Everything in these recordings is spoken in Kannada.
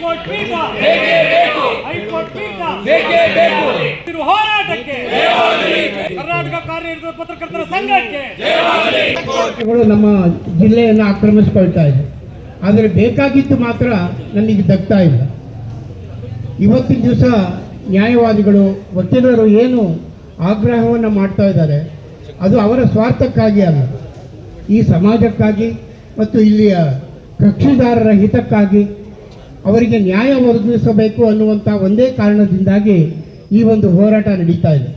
ಹೈಕೋರ್ಟ್ ಪೀಠ ಹೈಕೋರ್ಟ್ ಪೀಠ ಹೋರಾಟಕ್ಕೆ ಕರ್ನಾಟಕ ಕಾರ್ಯನಿರತ ಪತ್ರಕರ್ತರ ಸಂಘಕ್ಕೆ ನಮ್ಮ ಜಿಲ್ಲೆಯನ್ನು ಆಕ್ರಮಿಸಿಕೊಳ್ತಾ ಇದೆ. ಆದರೆ ಬೇಕಾಗಿದ್ದು ಮಾತ್ರ ನಮಗೆ ದಕ್ತಾ ಇಲ್ಲ. ಇವತ್ತಿನ ದಿವಸ ನ್ಯಾಯವಾದಿಗಳು ವಕೀಲರು ಏನು ಆಗ್ರಹವನ್ನು ಮಾಡ್ತಾ ಇದ್ದಾರೆ ಅದು ಅವರ ಸ್ವಾರ್ಥಕ್ಕಾಗಿ ಅಲ್ಲ, ಈ ಸಮಾಜಕ್ಕಾಗಿ ಮತ್ತು ಇಲ್ಲಿಯ ಕಕ್ಷಿದಾರರ ಹಿತಕ್ಕಾಗಿ ಅವರಿಗೆ ನ್ಯಾಯ ಒದಗಿಸಬೇಕು ಅನ್ನುವಂಥ ಒಂದೇ ಕಾರಣದಿಂದಾಗಿ ಈ ಒಂದು ಹೋರಾಟ ನಡೀತಾ ಇದೆ.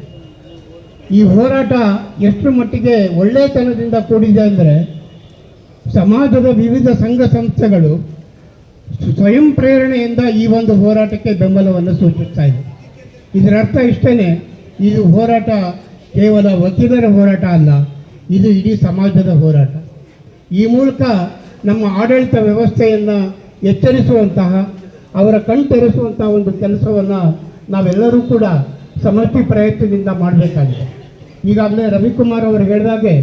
ಈ ಹೋರಾಟ ಎಷ್ಟು ಮಟ್ಟಿಗೆ ಒಳ್ಳೆಯತನದಿಂದ ಕೂಡಿದೆ ಅಂದರೆ ಸಮಾಜದ ವಿವಿಧ ಸಂಘ ಸಂಸ್ಥೆಗಳು ಸ್ವಯಂ ಪ್ರೇರಣೆಯಿಂದ ಈ ಒಂದು ಹೋರಾಟಕ್ಕೆ ಬೆಂಬಲವನ್ನು ಸೂಚಿಸ್ತಾ ಇದೆ. ಇದರ ಅರ್ಥ ಇಷ್ಟೇ, ಇದು ಹೋರಾಟ ಕೇವಲ ವಕೀಲರ ಹೋರಾಟ ಅಲ್ಲ, ಇದು ಇಡೀ ಸಮಾಜದ ಹೋರಾಟ. ಈ ಮೂಲಕ ನಮ್ಮ ಆಡಳಿತ ವ್ಯವಸ್ಥೆಯನ್ನು ಎಚ್ಚರಿಸುವಂತಹ, ಅವರ ಕಣ್ತೆರೆಸುವಂತಹ ಒಂದು ಕೆಲಸವನ್ನು ನಾವೆಲ್ಲರೂ ಕೂಡ ಸಮಷ್ಟಿ ಪ್ರಯತ್ನದಿಂದ ಮಾಡಬೇಕಾಗಿದೆ. ಈಗಾಗಲೇ ರವಿಕುಮಾರ್ ಅವರು ಹೇಳಿದಾಗೆ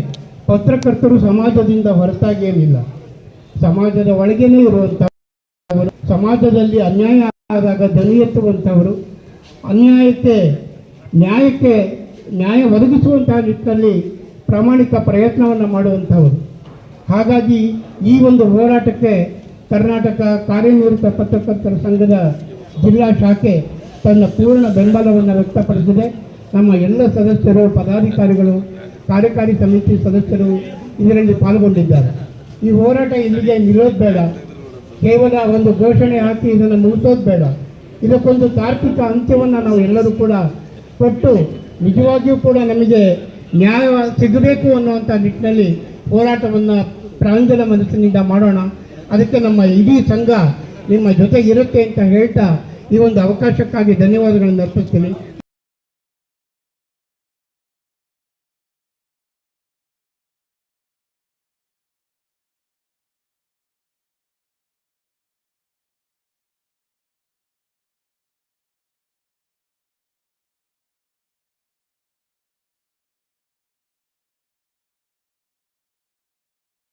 ಪತ್ರಕರ್ತರು ಸಮಾಜದಿಂದ ಹೊರತಾಗಿ ಏನಿಲ್ಲ, ಸಮಾಜದ ಒಳಗೇನೆ ಇರುವಂಥವರು, ಸಮಾಜದಲ್ಲಿ ಅನ್ಯಾಯ ಆದಾಗ ಧ್ವನಿ ಎತ್ತುವಂಥವರು, ನ್ಯಾಯಕ್ಕೆ ನ್ಯಾಯ ಒದಗಿಸುವಂತಹ ನಿಟ್ಟಿನಲ್ಲಿ ಪ್ರಾಮಾಣಿಕ ಪ್ರಯತ್ನವನ್ನು ಮಾಡುವಂಥವರು. ಹಾಗಾಗಿ ಈ ಒಂದು ಹೋರಾಟಕ್ಕೆ ಕರ್ನಾಟಕ ಕಾರ್ಯನಿರತ ಪತ್ರಕರ್ತರ ಸಂಘದ ಜಿಲ್ಲಾ ಶಾಖೆ ತನ್ನ ಪೂರ್ಣ ಬೆಂಬಲವನ್ನು ವ್ಯಕ್ತಪಡಿಸಿದೆ. ನಮ್ಮ ಎಲ್ಲ ಸದಸ್ಯರು, ಪದಾಧಿಕಾರಿಗಳು, ಕಾರ್ಯಕಾರಿ ಸಮಿತಿ ಸದಸ್ಯರು ಇದರಲ್ಲಿ ಪಾಲ್ಗೊಂಡಿದ್ದಾರೆ. ಈ ಹೋರಾಟ ಇಲ್ಲಿಗೆ ನಿಲ್ಲೋದು ಬೇಡ, ಕೇವಲ ಒಂದು ಘೋಷಣೆ ಹಾಕಿ ಇದನ್ನು ಮುಗಿಸೋದು ಬೇಡ. ಇದಕ್ಕೊಂದು ತಾರ್ಕಿಕ ಅಂತ್ಯವನ್ನು ನಾವು ಎಲ್ಲರೂ ಕೂಡ ಕೊಟ್ಟು ನಿಜವಾಗಿಯೂ ಕೂಡ ನಮಗೆ ನ್ಯಾಯ ಸಿಗಬೇಕು ಅನ್ನುವಂಥ ನಿಟ್ಟಿನಲ್ಲಿ ಹೋರಾಟವನ್ನು ಪ್ರಾಂಜಲ ಮನಸ್ಸಿನಿಂದ ಮಾಡೋಣ. ಅದಕ್ಕೆ ನಮ್ಮ ಇಡೀ ಸಂಘ ನಿಮ್ಮ ಜೊತೆಗಿರುತ್ತೆ ಅಂತ ಹೇಳ್ತಾ ಈ ಒಂದು ಅವಕಾಶಕ್ಕಾಗಿ ಧನ್ಯವಾದಗಳನ್ನು ಅರ್ಪಿಸ್ತೀನಿ.